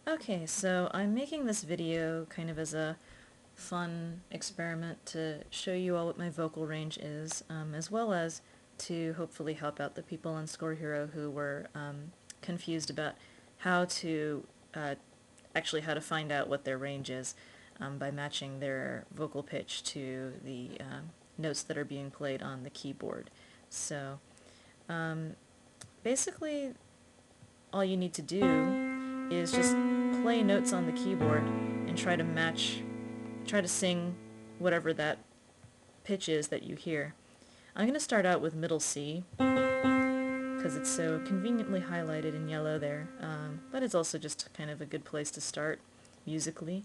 Okay, so I'm making this video kind of as a fun experiment to show you all what my vocal range is, as well as to hopefully help out the people on ScoreHero who were confused about how to actually how to find out what their range is by matching their vocal pitch to the notes that are being played on the keyboard. So basically all you need to do is just play notes on the keyboard and try to sing whatever that pitch is that you hear. I'm going to start out with middle C, because it's so conveniently highlighted in yellow there, but it's also just kind of a good place to start musically.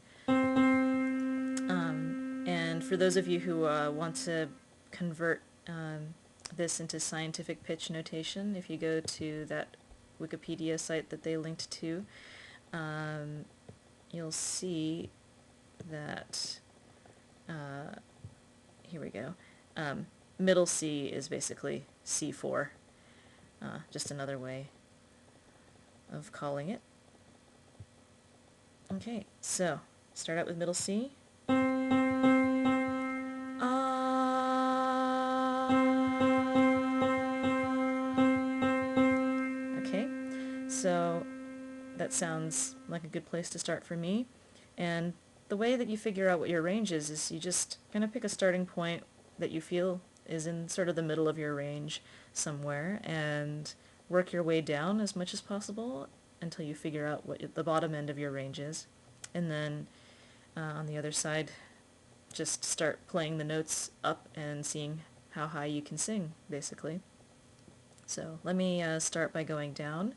And for those of you who want to convert this into scientific pitch notation, if you go to that Wikipedia site that they linked to, you'll see that, here we go, middle C is basically C4, just another way of calling it. Okay, so start out with middle C. Okay, so that sounds like a good place to start for me, and the way that you figure out what your range is you just kind of pick a starting point that you feel is in sort of the middle of your range somewhere, and work your way down as much as possible until you figure out what the bottom end of your range is, and then on the other side just start playing the notes up and seeing how high you can sing, basically. So let me start by going down.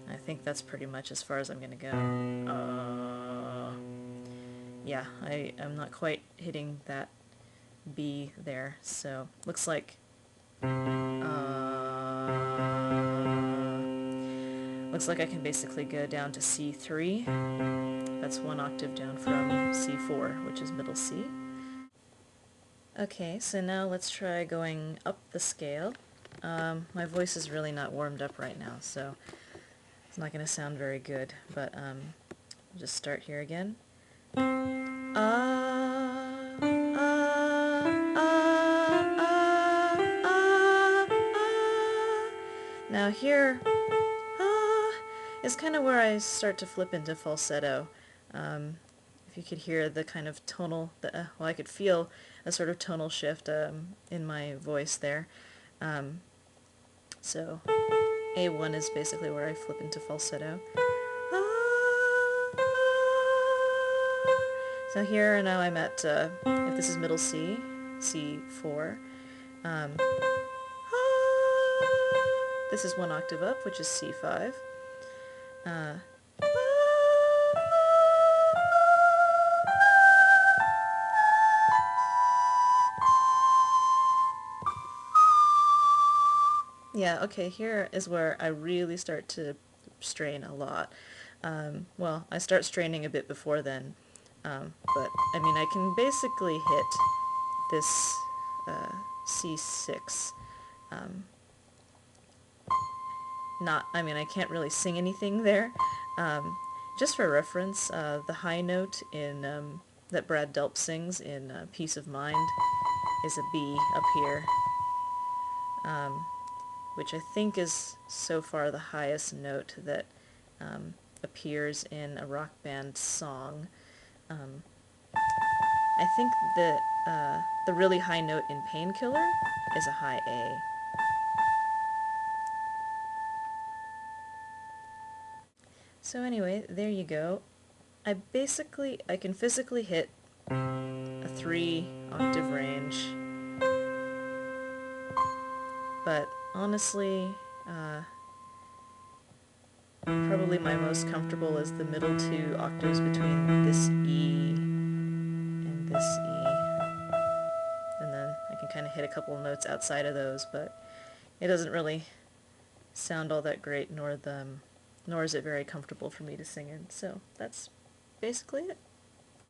I think that's pretty much as far as I'm gonna go. Yeah, I'm not quite hitting that B there, so looks like I can basically go down to C3. That's one octave down from C4, which is middle C. Okay, so now let's try going up the scale. My voice is really not warmed up right now, so it's not going to sound very good, but I'll just start here again. Now here is kind of where I start to flip into falsetto. If you could hear the kind of tonal, well, I could feel a sort of tonal shift in my voice there. So A1 is basically where I flip into falsetto. So here now I'm at, if this is middle C, C4. This is one octave up, which is C5. Yeah, okay, here is where I really start to strain a lot. Well, I start straining a bit before then, but I mean, I can basically hit this C6. I can't really sing anything there. Just for reference, the high note in that Brad Delp sings in Peace of Mind is a B up here, which I think is so far the highest note that appears in a rock band song. I think that the really high note in Painkiller is a high A. So anyway, there you go. I can physically hit a 3 octave range, but honestly, probably my most comfortable is the middle 2 octaves between this E and this E. And then I can kind of hit a couple notes outside of those, but it doesn't really sound all that great, nor is it very comfortable for me to sing in. So that's basically it.